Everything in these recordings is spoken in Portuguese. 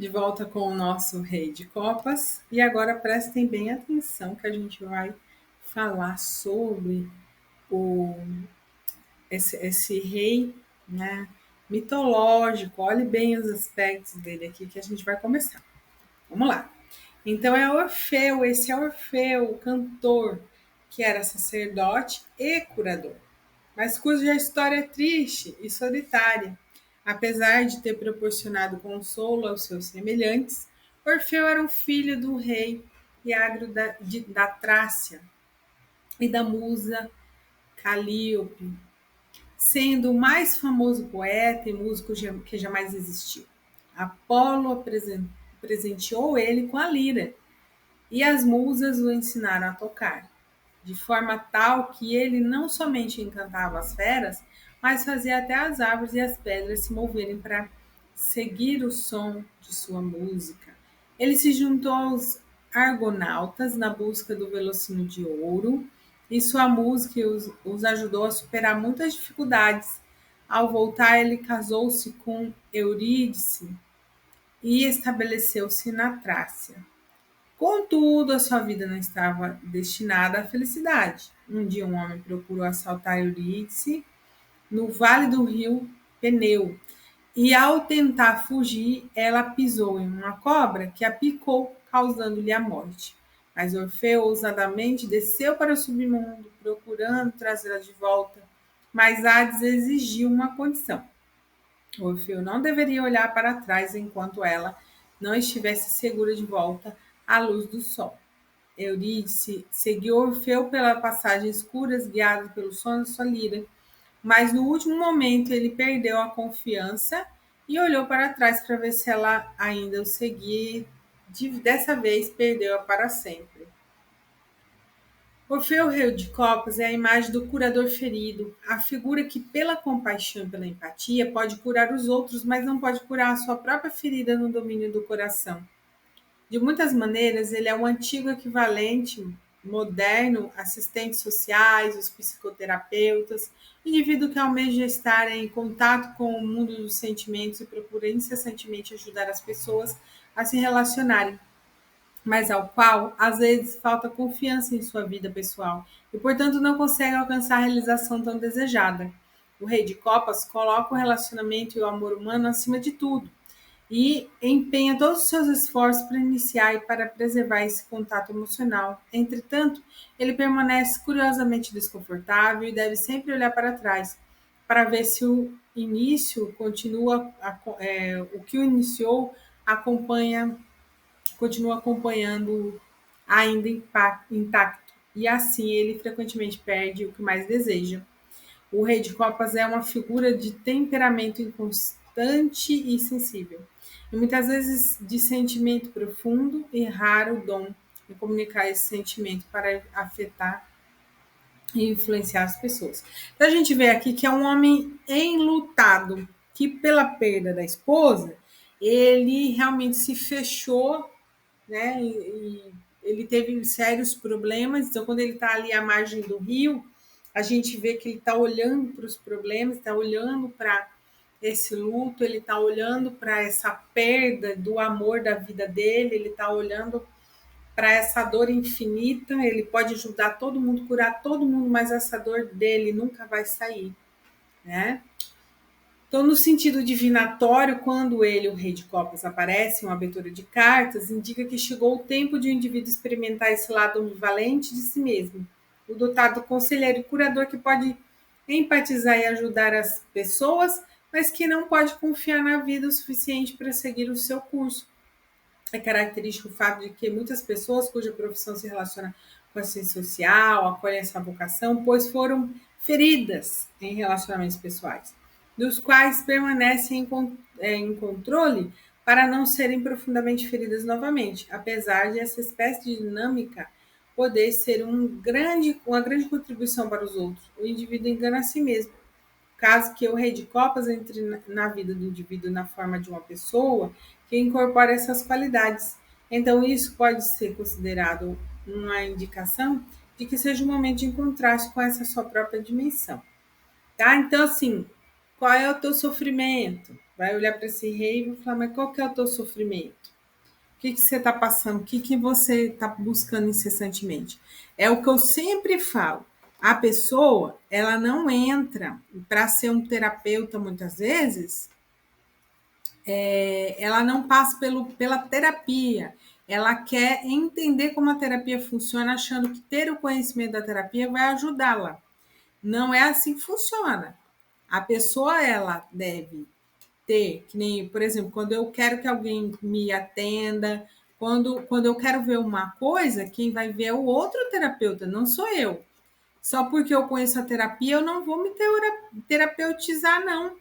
De volta com o nosso Rei de Copas. E agora prestem bem atenção que a gente vai falar sobre o, esse rei, né, mitológico. Olhe bem os aspectos dele aqui que a gente vai começar. Vamos lá. Então é Orfeu, esse é Orfeu, o cantor, que era sacerdote e curador, mas cuja história é triste e solitária. Apesar de ter proporcionado consolo aos seus semelhantes, Orfeu era um filho do rei Iagro da Trácia e da musa Calíope, sendo o mais famoso poeta e músico que jamais existiu. Apolo presenteou ele com a lira, e as musas o ensinaram a tocar, de forma tal que ele não somente encantava as feras, mas fazia até as árvores e as pedras se moverem para seguir o som de sua música. Ele se juntou aos argonautas na busca do velocino de ouro, e sua música os ajudou a superar muitas dificuldades. Ao voltar, ele casou-se com Eurídice e estabeleceu-se na Trácia. Contudo, a sua vida não estava destinada à felicidade. Um dia, um homem procurou assaltar Eurídice no vale do rio Peneu, e ao tentar fugir, ela pisou em uma cobra que a picou, causando-lhe a morte. Mas Orfeu ousadamente desceu para o submundo, procurando trazê-la de volta. Mas Hades exigiu uma condição. Orfeu não deveria olhar para trás enquanto ela não estivesse segura de volta à luz do sol. Eurídice seguiu Orfeu pela passagem escuras, guiado pelo som da sua lira, mas no último momento ele perdeu a confiança e olhou para trás para ver se ela ainda o seguia. Dessa vez, perdeu-a para sempre. Orfeu, rei de copas, é a imagem do curador ferido, a figura que, pela compaixão e pela empatia, pode curar os outros, mas não pode curar a sua própria ferida no domínio do coração. De muitas maneiras, ele é um antigo equivalente moderno, assistentes sociais, os psicoterapeutas, o indivíduo que almeja estar em contato com o mundo dos sentimentos e procura incessantemente ajudar as pessoas a se relacionarem, mas ao qual às vezes falta confiança em sua vida pessoal e, portanto, não consegue alcançar a realização tão desejada. O Rei de Copas coloca o relacionamento e o amor humano acima de tudo e empenha todos os seus esforços para iniciar e para preservar esse contato emocional. Entretanto, ele permanece curiosamente desconfortável e deve sempre olhar para trás para ver se o início continua, o que o iniciou acompanha continua acompanhando ainda intacto, e assim ele frequentemente perde o que mais deseja. O Rei de Copas é uma figura de temperamento inconstante e sensível, e muitas vezes de sentimento profundo e raro dom em comunicar esse sentimento para afetar e influenciar as pessoas. Então a gente vê aqui que é um homem enlutado, que pela perda da esposa, ele realmente se fechou, né? E ele teve sérios problemas. Então, quando ele está ali à margem do rio, a gente vê que ele está olhando para os problemas, está olhando para esse luto, ele está olhando para essa perda do amor da vida dele, ele está olhando para essa dor infinita. Ele pode ajudar todo mundo, curar todo mundo, mas essa dor dele nunca vai sair, né? Então, no sentido divinatório, quando ele, o Rei de Copas, aparece em uma abertura de cartas, indica que chegou o tempo de um indivíduo experimentar esse lado ambivalente de si mesmo, o dotado conselheiro e curador que pode empatizar e ajudar as pessoas, mas que não pode confiar na vida o suficiente para seguir o seu curso. É característico o fato de que muitas pessoas cuja profissão se relaciona com a ciência social acolhem essa vocação, pois foram feridas em relacionamentos pessoais, dos quais permanecem em controle para não serem profundamente feridas novamente, apesar de essa espécie de dinâmica poder ser uma grande contribuição para os outros. O indivíduo engana a si mesmo, caso que o Rei de Copas entre na vida do indivíduo na forma de uma pessoa que incorpora essas qualidades. Então, isso pode ser considerado uma indicação de que seja um momento de encontrar-se com essa sua própria dimensão. Tá? Então, assim, qual é o teu sofrimento? Vai olhar para esse rei e vai falar, mas qual que é o teu sofrimento? O que você está passando? O que você está buscando incessantemente? É o que eu sempre falo. A pessoa, ela não entra para ser um terapeuta muitas vezes, ela não passa pela terapia. Ela quer entender como a terapia funciona, achando que ter o conhecimento da terapia vai ajudá-la. Não é assim que funciona. A pessoa, ela deve ter, que nem, por exemplo, quando eu quero que alguém me atenda, quando eu quero ver uma coisa, quem vai ver é o outro terapeuta, não sou eu. Só porque eu conheço a terapia, eu não vou me terapeutizar, não.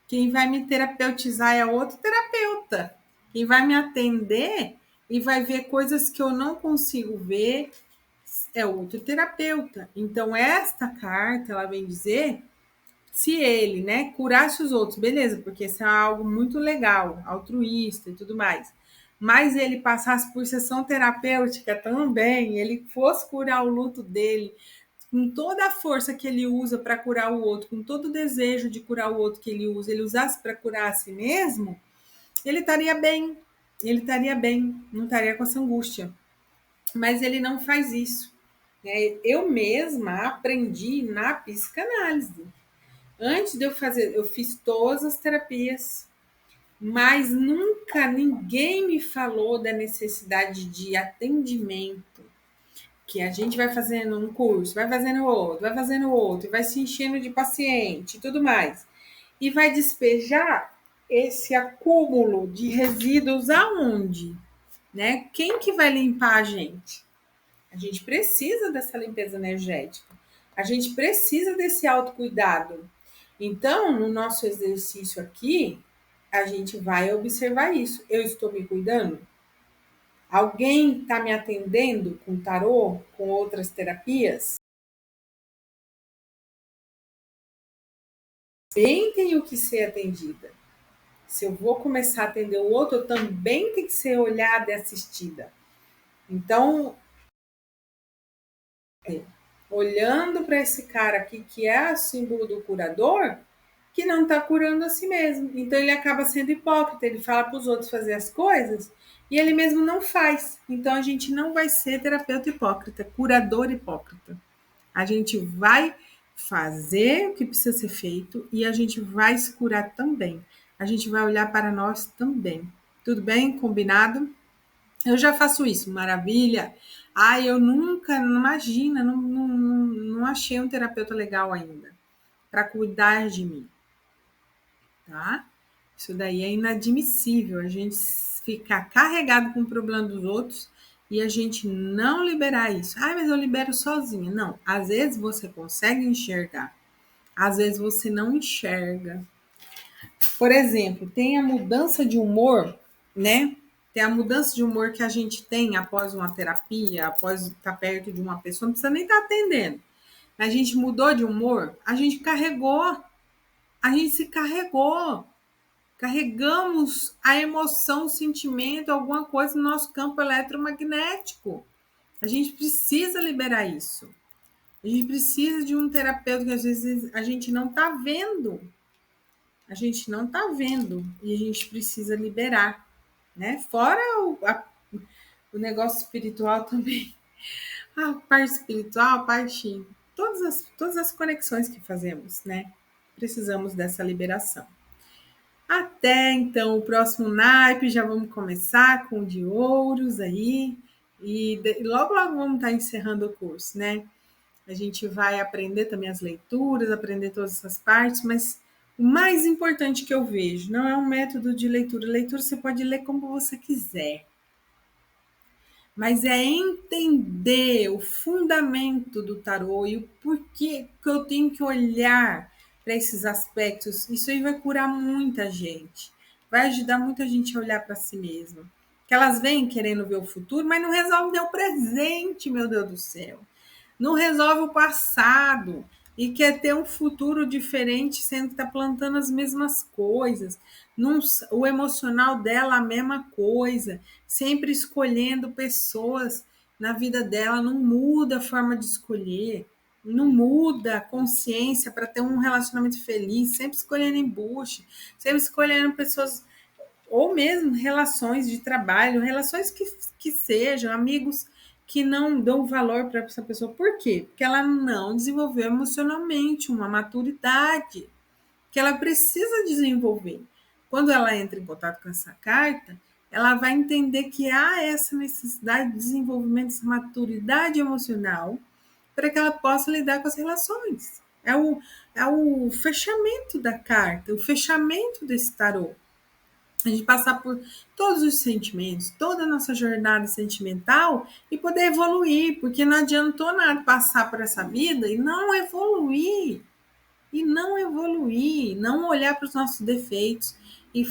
Quem vai me terapeutizar é outro terapeuta. Quem vai me atender e vai ver coisas que eu não consigo ver é outro terapeuta. Então, esta carta, ela vem dizer se ele, né, curasse os outros, beleza, porque isso é algo muito legal, altruísta e tudo mais. Mas ele passasse por sessão terapêutica também, ele fosse curar o luto dele, com toda a força que ele usa para curar o outro, com todo o desejo de curar o outro que ele usasse para curar a si mesmo, ele estaria bem. Ele estaria bem, não estaria com essa angústia. Mas ele não faz isso. Né? Eu mesma aprendi na psicanálise. Antes de eu fazer, eu fiz todas as terapias, mas nunca ninguém me falou da necessidade de atendimento, que a gente vai fazendo um curso, vai fazendo outro, vai se enchendo de paciente e tudo mais. E vai despejar esse acúmulo de resíduos aonde? Né? Quem que vai limpar a gente? A gente precisa dessa limpeza energética. A gente precisa desse autocuidado. Então, no nosso exercício aqui, a gente vai observar isso. Eu estou me cuidando? Alguém está me atendendo com tarô, com outras terapias? Também tenho que ser atendida. Se eu vou começar a atender o outro, eu também tenho que ser olhada e assistida. Então, olhando para esse cara aqui, que é o símbolo do curador, que não está curando a si mesmo. Então ele acaba sendo hipócrita, ele fala para os outros fazer as coisas e ele mesmo não faz. Então a gente não vai ser terapeuta hipócrita, curador hipócrita. A gente vai fazer o que precisa ser feito e a gente vai se curar também. A gente vai olhar para nós também. Tudo bem? Combinado? Eu já faço isso, maravilha. Ai, eu nunca, não imagina, não achei um terapeuta legal ainda para cuidar de mim, tá? Isso daí é inadmissível, a gente ficar carregado com o problema dos outros e a gente não liberar isso. Ah, mas eu libero sozinha. Não, às vezes você consegue enxergar, às vezes você não enxerga. Por exemplo, tem a mudança de humor, né? Tem a mudança de humor que a gente tem após uma terapia, após estar perto de uma pessoa, não precisa nem estar atendendo. A gente mudou de humor, a gente se carregou. Carregamos a emoção, o sentimento, alguma coisa no nosso campo eletromagnético. A gente precisa liberar isso. A gente precisa de um terapeuta que às vezes a gente não está vendo. A gente não está vendo e a gente precisa liberar, né? Fora o negócio espiritual também. A parte espiritual, a parte. Todas as conexões que fazemos, né? Precisamos dessa liberação. Até então, o próximo naipe, já vamos começar com o de ouros aí. E logo, logo vamos estar encerrando o curso, né? A gente vai aprender também as leituras, aprender todas essas partes, mas o mais importante que eu vejo não é um método de leitura. Leitura você pode ler como você quiser, mas é entender o fundamento do tarô e o porquê que eu tenho que olhar para esses aspectos. Isso aí vai curar muita gente, vai ajudar muita gente a olhar para si mesma. Que elas vêm querendo ver o futuro, mas não resolve ver o presente, meu Deus do céu. Não resolve o passado e quer ter um futuro diferente, sendo que está plantando as mesmas coisas. Não, o emocional dela, a mesma coisa, sempre escolhendo pessoas na vida dela, não muda a forma de escolher. não muda a consciência para ter um relacionamento feliz, sempre escolhendo embuste, sempre escolhendo pessoas, ou mesmo relações de trabalho, relações que sejam, amigos que não dão valor para essa pessoa. Por quê? Porque ela não desenvolveu emocionalmente uma maturidade que ela precisa desenvolver. Quando ela entra em contato com essa carta, ela vai entender que há essa necessidade de desenvolvimento dessa maturidade emocional para que ela possa lidar com as relações. É o fechamento da carta, o fechamento desse tarô. A gente passar por todos os sentimentos, toda a nossa jornada sentimental e poder evoluir, porque não adiantou nada passar por essa vida e não olhar para os nossos defeitos e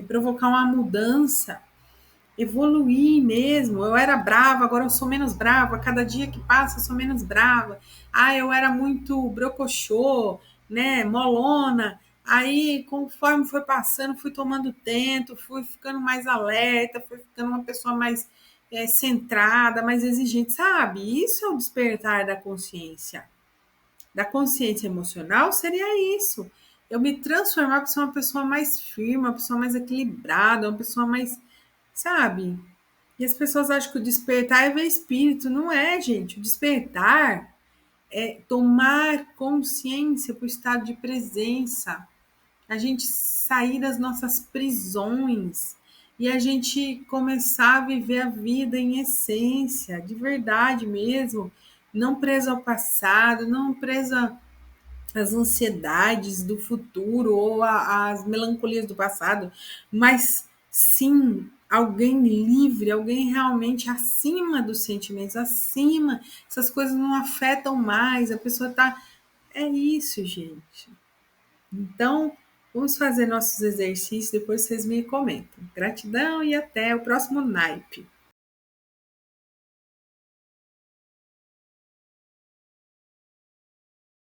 provocar uma mudança, evoluir mesmo. Eu era brava, agora eu sou menos brava. Cada dia que passa, eu sou menos brava. Ah, eu era muito brocochô, né, molona. Aí, conforme foi passando, fui tomando tento, fui ficando mais alerta, fui ficando uma pessoa mais centrada, mais exigente, sabe? Isso é o despertar da consciência emocional, seria isso. Eu me transformar para ser uma pessoa mais firme, uma pessoa mais equilibrada, uma pessoa mais, sabe? E as pessoas acham que o despertar é ver espírito. Não é, gente. O despertar é tomar consciência para o estado de presença. A gente sair das nossas prisões e a gente começar a viver a vida em essência, de verdade mesmo, não presa ao passado, não presa às ansiedades do futuro ou às melancolias do passado, mas sim alguém livre, alguém realmente acima dos sentimentos, acima, essas coisas não afetam mais, a pessoa tá. É isso, gente. Então, vamos fazer nossos exercícios, depois vocês me comentam. Gratidão e até o próximo naipe.